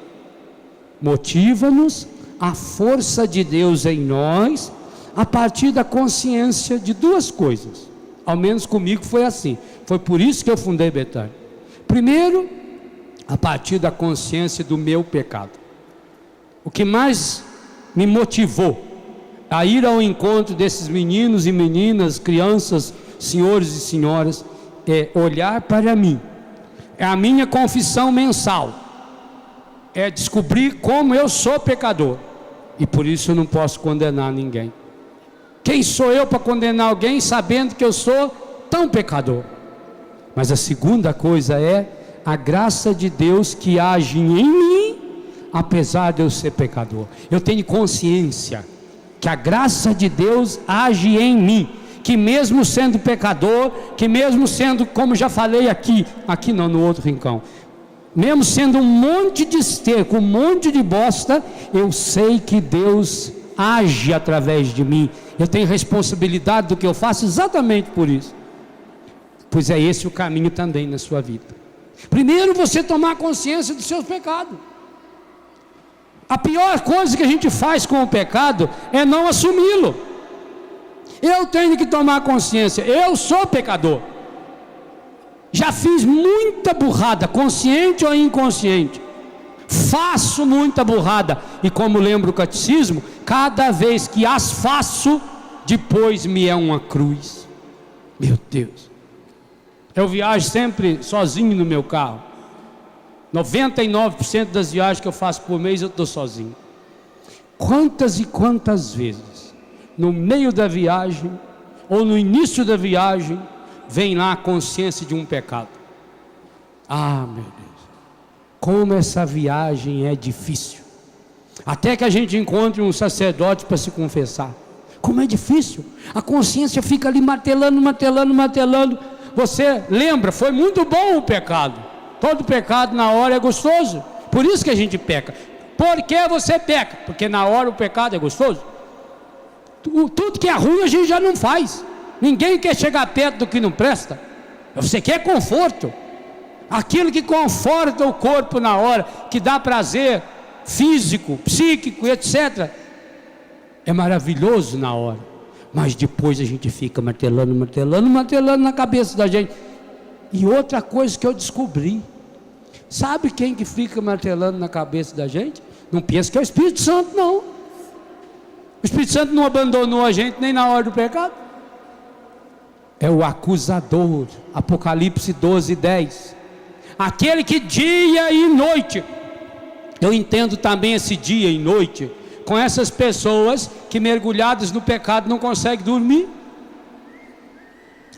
Motiva-nos a força de Deus em nós a partir da consciência de duas coisas. Ao menos comigo foi assim. Foi por isso que eu fundei Betânia. Primeiro, a partir da consciência do meu pecado. O que mais me motivou a ir ao encontro desses meninos e meninas, crianças, senhores e senhoras, é olhar para mim. É a minha confissão mensal. É descobrir como eu sou pecador. E por isso eu não posso condenar ninguém. Quem sou eu para condenar alguém sabendo que eu sou tão pecador? Mas a segunda coisa é a graça de Deus que age em mim, apesar de eu ser pecador. Eu tenho consciência que a graça de Deus age em mim, que mesmo sendo pecador, que mesmo sendo, como já falei aqui não, no outro rincão, mesmo sendo um monte de esterco, um monte de bosta, eu sei que Deus age através de mim. Eu tenho responsabilidade do que eu faço exatamente por isso. Pois é esse o caminho também na sua vida. Primeiro, você tomar consciência dos seus pecados. A pior coisa que a gente faz com o pecado é não assumi-lo. Eu tenho que tomar consciência, eu sou pecador. Já fiz muita burrada, consciente ou inconsciente. Faço muita burrada. E como lembra o catecismo, cada vez que as faço, depois me é uma cruz. Meu Deus. Eu viajo sempre sozinho no meu carro. 99% das viagens que eu faço por mês eu estou sozinho. Quantas e quantas vezes, no meio da viagem, ou no início da viagem, vem lá a consciência de um pecado. Ah, meu Deus, como essa viagem é difícil. Até que a gente encontre um sacerdote para se confessar. Como é difícil. A consciência fica ali martelando, martelando, martelando. Você lembra, foi muito bom o pecado. Todo pecado na hora é gostoso. Por isso que a gente peca. Por que você peca? Porque na hora o pecado é gostoso. Tudo que é ruim a gente já não faz. Ninguém quer chegar perto do que não presta. Você quer conforto. Aquilo que conforta o corpo na hora, que dá prazer físico, psíquico, etc. É maravilhoso na hora. Mas depois a gente fica martelando, martelando, martelando na cabeça da gente. E outra coisa que eu descobri, sabe quem que fica martelando na cabeça da gente? Não pensa que é o Espírito Santo, não. O Espírito Santo não abandonou a gente nem na hora do pecado. É o acusador. Apocalipse 12:10. Aquele que dia e noite, eu entendo também esse dia e noite, com essas pessoas que mergulhadas no pecado não conseguem dormir.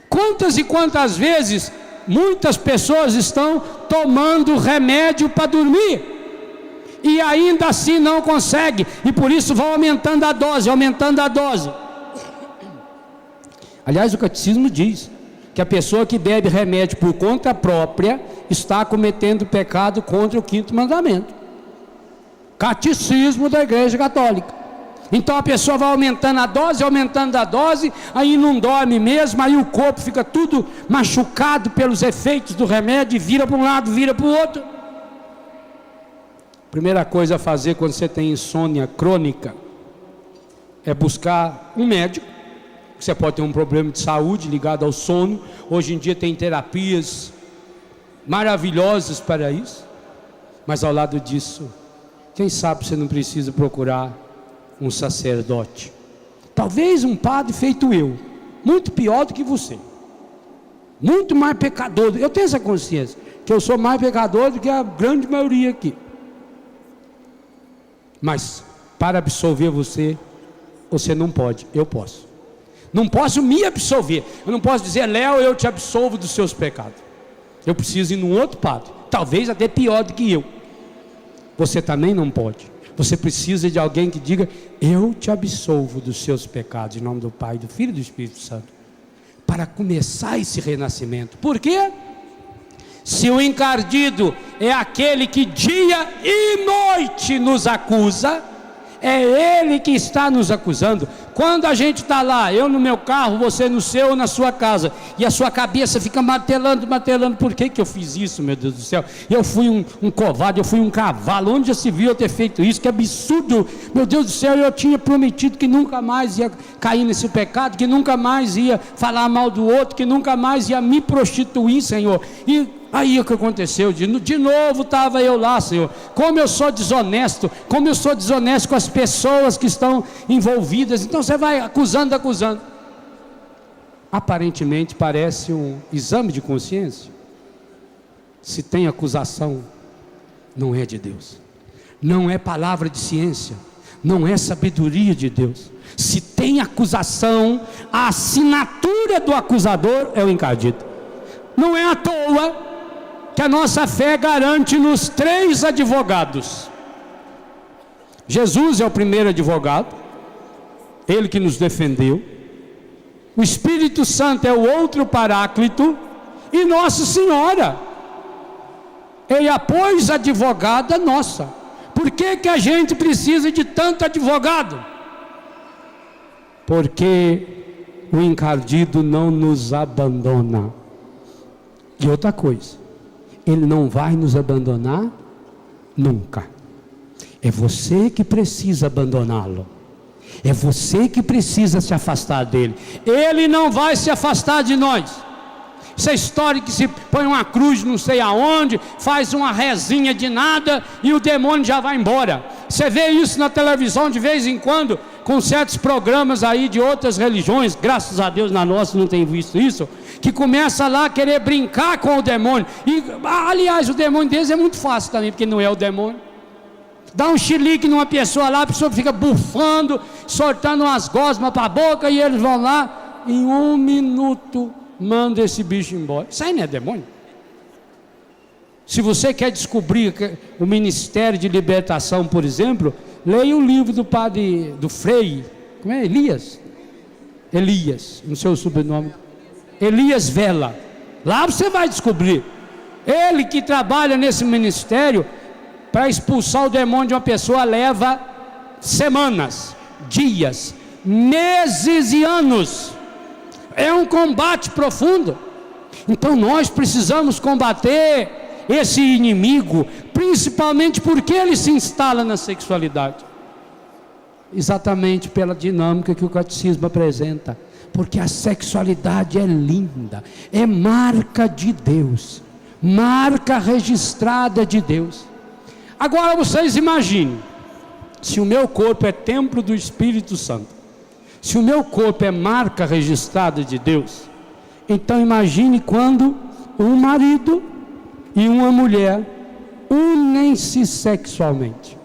Quantas e quantas vezes muitas pessoas estão tomando remédio para dormir e ainda assim não conseguem, e por isso vão aumentando a dose, aumentando a dose. Aliás, o catecismo diz que a pessoa que bebe remédio por conta própria está cometendo pecado contra o 5º mandamento. Catecismo da Igreja Católica. Então a pessoa vai aumentando a dose, aí não dorme mesmo, aí o corpo fica tudo machucado pelos efeitos do remédio, e vira para um lado, vira para o outro. Primeira coisa a fazer quando você tem insônia crônica é buscar um médico. Você pode ter um problema de saúde ligado ao sono. Hoje em dia tem terapias maravilhosas para isso. Mas ao lado disso, quem sabe você não precisa procurar um sacerdote, talvez um padre feito eu, muito pior do que você, muito mais pecador. Eu tenho essa consciência, que eu sou mais pecador do que a grande maioria aqui. Mas para absolver você, você não pode, eu posso. Não posso me absolver. Eu não posso dizer, Léo, eu te absolvo dos seus pecados. Eu preciso ir num outro padre, talvez até pior do que eu. Você também não pode. Você precisa de alguém que diga, eu te absolvo dos seus pecados, em nome do Pai, do Filho e do Espírito Santo, para começar esse renascimento. Por quê? Se o encardido é aquele que dia e noite nos acusa, é ele que está nos acusando. Quando a gente está lá, eu no meu carro, você no seu ou na sua casa, e a sua cabeça fica martelando, por que eu fiz isso, meu Deus do céu? Eu fui um covarde, eu fui um cavalo, onde já se viu eu ter feito isso? Que absurdo, meu Deus do céu, eu tinha prometido que nunca mais ia cair nesse pecado, que nunca mais ia falar mal do outro, que nunca mais ia me prostituir, Senhor. E aí o que aconteceu? De novo estava eu lá, Senhor. Como eu sou desonesto com as pessoas que estão envolvidas. Então você vai acusando. Aparentemente parece um exame de consciência. Se tem acusação, não é de Deus, não é palavra de ciência, não é sabedoria de Deus. Se tem acusação, a assinatura do acusador é o encardido. Não é à toa que a nossa fé garante-nos 3 advogados. Jesus é o primeiro advogado, ele que nos defendeu. O Espírito Santo é o outro paráclito, e Nossa Senhora é a pois advogada nossa. Por que a gente precisa de tanto advogado? Porque o encardido não nos abandona. E outra coisa, ele não vai nos abandonar nunca. É você que precisa abandoná-lo. É você que precisa se afastar dele. Ele não vai se afastar de nós. Essa história que se põe uma cruz não sei aonde, faz uma rezinha de nada e o demônio já vai embora. Você vê isso na televisão de vez em quando, com certos programas aí de outras religiões. Graças a Deus na nossa não tem visto isso, que começa lá a querer brincar com o demônio. E aliás, o demônio deles é muito fácil também, porque não é o demônio. Dá um chilique numa pessoa lá, a pessoa fica bufando, soltando umas gosmas para a boca, e eles vão lá, em 1 minuto manda esse bicho embora. Isso aí não é demônio? Se você quer descobrir o ministério de libertação, por exemplo, leia o livro do padre, do Frei, como é? Elias, no seu sobrenome, Elias Vela. Lá você vai descobrir. Ele que trabalha nesse ministério, para expulsar o demônio de uma pessoa, leva semanas, dias, meses e anos. É um combate profundo. Então nós precisamos combater esse inimigo, principalmente porque ele se instala na sexualidade. Exatamente pela dinâmica que o catecismo apresenta. Porque a sexualidade é linda, é marca de Deus, marca registrada de Deus. Agora vocês imaginem, se o meu corpo é templo do Espírito Santo, se o meu corpo é marca registrada de Deus, então imagine quando um marido e uma mulher unem-se sexualmente.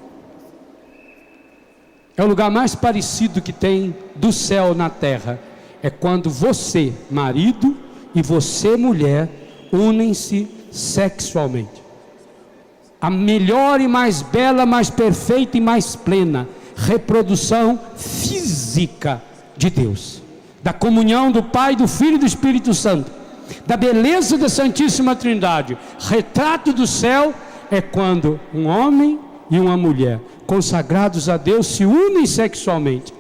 É o lugar mais parecido que tem do céu na terra. É quando você, marido, e você, mulher, unem-se sexualmente. A melhor e mais bela, mais perfeita e mais plena reprodução física de Deus, da comunhão do Pai, do Filho e do Espírito Santo, da beleza da Santíssima Trindade, retrato do céu, é quando um homem e uma mulher consagrados a Deus se unem sexualmente.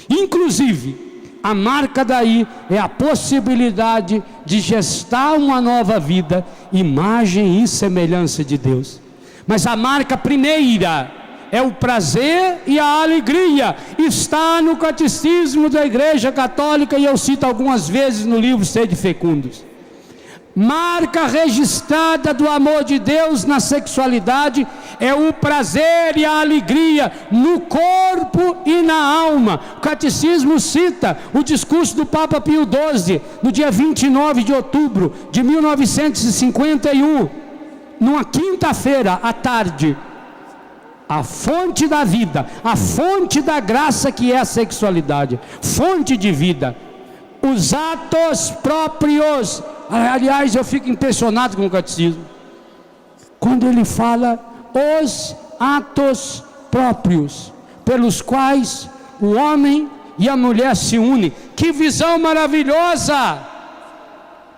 Inclusive, a marca daí é a possibilidade de gestar uma nova vida, imagem e semelhança de Deus. Mas a marca primeira é o prazer e a alegria. Está no catecismo da Igreja Católica, e eu cito algumas vezes no livro Sede Fecundos. Marca registrada do amor de Deus na sexualidade é o prazer e a alegria no corpo e na alma. O catecismo cita o discurso do Papa Pio XII, no dia 29 de outubro de 1951, numa quinta-feira à tarde. A fonte da vida, a fonte da graça que é a sexualidade, fonte de vida, os atos próprios. Aliás, eu fico impressionado com o catecismo, quando ele fala os atos próprios, pelos quais o homem e a mulher se unem. Que visão maravilhosa!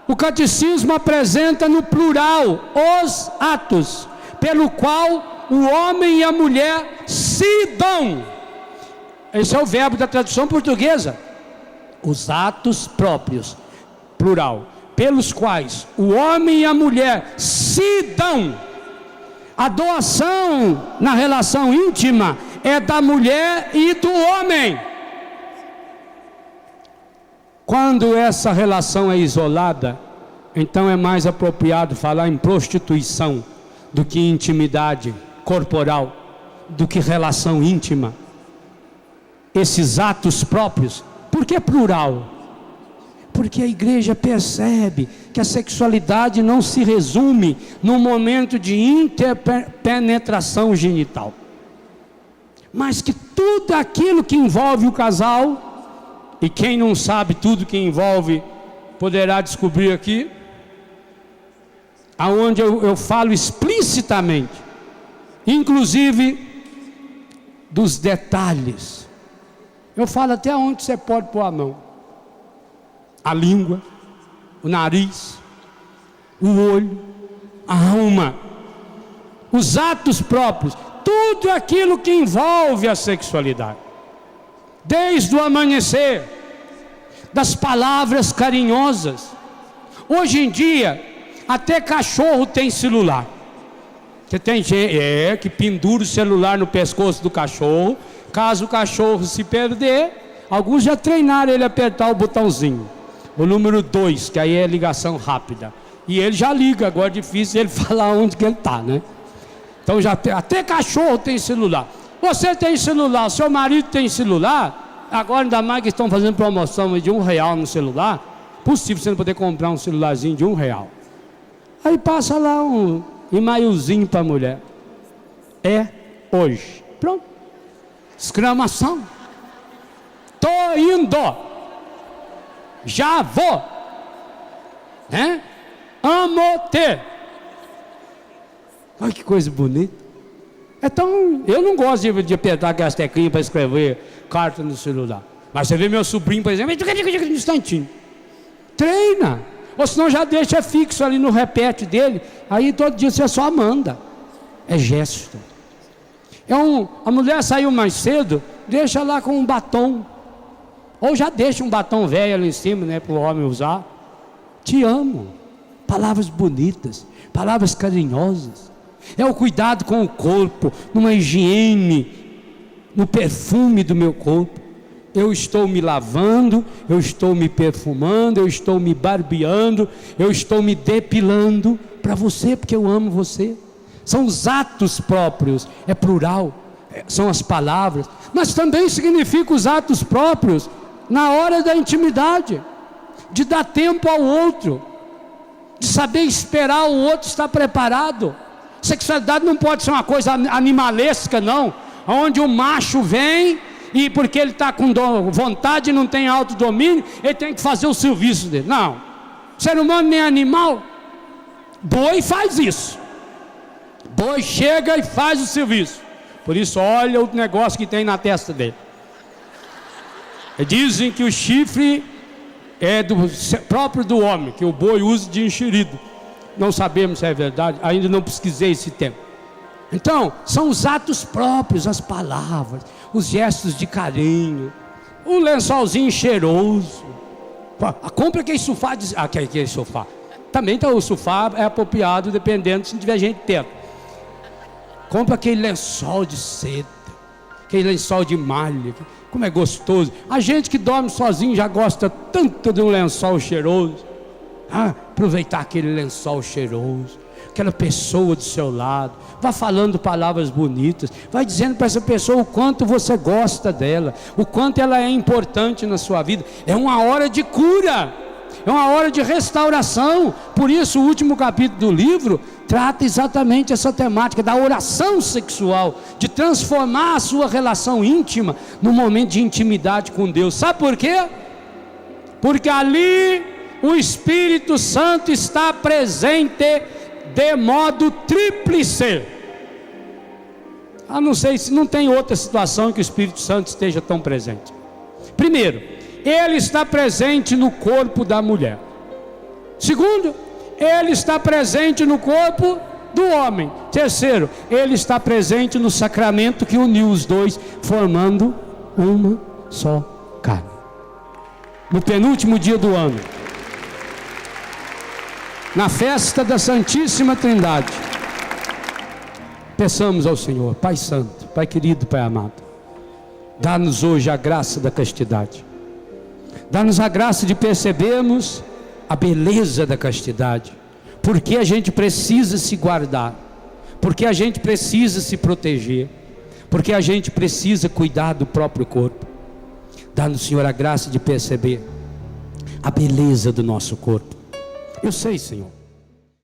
O catecismo apresenta no plural os atos, pelo qual o homem e a mulher se dão. esse é o verbo da tradução portuguesa. Os atos próprios, plural, pelos quais o homem e a mulher se dão. A doação na relação íntima é da mulher e do homem. Quando essa relação é isolada, então é mais apropriado falar em prostituição do que intimidade corporal, do que relação íntima. Esses atos próprios, por que plural? Porque a igreja percebe que a sexualidade não se resume no momento de interpenetração genital, mas que tudo aquilo que envolve o casal, e quem não sabe tudo que envolve, poderá descobrir aqui, aonde eu falo explicitamente, inclusive dos detalhes. Eu falo até onde você pode pôr a mão, a língua, o nariz, o olho, a alma, os atos próprios, tudo aquilo que envolve a sexualidade, desde o amanhecer, das palavras carinhosas. Hoje em dia, até cachorro tem celular. Você tem gente que pendura o celular no pescoço do cachorro. Caso o cachorro se perder, alguns já treinaram ele a apertar o botãozinho, o número 2, que aí é ligação rápida, e ele já liga. Agora é difícil ele falar onde que ele está, né? Então já até cachorro tem celular. Você tem celular, seu marido tem celular. Agora ainda mais que estão fazendo promoção de R$1 no celular, possível você não poder comprar um celularzinho de R$1. Aí passa lá um e-mailzinho para a mulher: é hoje. Pronto. Exclamação. Tô indo. Já vou. Né? Amo ter. Olha que coisa bonita. Então, eu não gosto de apertar aquelas teclinhas para escrever carta no celular. Mas você vê meu sobrinho, por exemplo, um instantinho. Treina. Ou senão já deixa fixo ali no repete dele. Aí todo dia você só manda. É gesto. A mulher saiu mais cedo, deixa lá com um batom. Ou já deixa um batom velho ali em cima, né, para o homem usar. Te amo. Palavras bonitas, palavras carinhosas. É o cuidado com o corpo, numa higiene, no perfume do meu corpo. Eu estou me lavando, eu estou me perfumando, eu estou me barbeando, eu estou me depilando para você, porque eu amo você. São os atos próprios, é plural, são as palavras, mas também significa os atos próprios na hora da intimidade, de dar tempo ao outro, de saber esperar o outro estar preparado. Sexualidade não pode ser uma coisa animalesca, não, onde o macho vem e porque ele está com vontade e não tem autodomínio, ele tem que fazer o serviço dele. Não, ser humano nem animal. Boi faz isso. Boi chega e faz o serviço. Por isso, olha o negócio que tem na testa dele. Dizem que o chifre é próprio do homem, que o boi usa de enxerido. Não sabemos se é verdade, ainda não pesquisei esse tempo. Então, são os atos próprios, as palavras, os gestos de carinho, o lençolzinho cheiroso. Compra aquele sofá, aquele sofá. Também tá, o sofá é apropriado dependendo se não tiver gente perto. Compra aquele lençol de seda, aquele lençol de malha, como é gostoso. A gente que dorme sozinho já gosta tanto de um lençol cheiroso. Aproveitar aquele lençol cheiroso, aquela pessoa do seu lado, vá falando palavras bonitas, vai dizendo para essa pessoa o quanto você gosta dela, o quanto ela é importante na sua vida. É uma hora de cura, é uma hora de restauração. Por isso o último capítulo do livro trata exatamente essa temática da oração sexual, de transformar a sua relação íntima num momento de intimidade com Deus. Sabe por quê? Porque ali o Espírito Santo está presente de modo tríplice. Não sei se não tem outra situação que o Espírito Santo esteja tão presente. Primeiro, ele está presente no corpo da mulher. Segundo, ele está presente no corpo do homem. Terceiro, ele está presente no sacramento que uniu os dois, formando uma só carne. No penúltimo dia do ano, na festa da Santíssima Trindade, peçamos ao Senhor: Pai Santo, Pai querido, Pai amado, dá-nos hoje a graça da castidade. Dá-nos a graça de percebermos a beleza da castidade, porque a gente precisa se guardar, porque a gente precisa se proteger, porque a gente precisa cuidar do próprio corpo. Dá-nos, Senhor, a graça de perceber a beleza do nosso corpo. Eu sei, Senhor,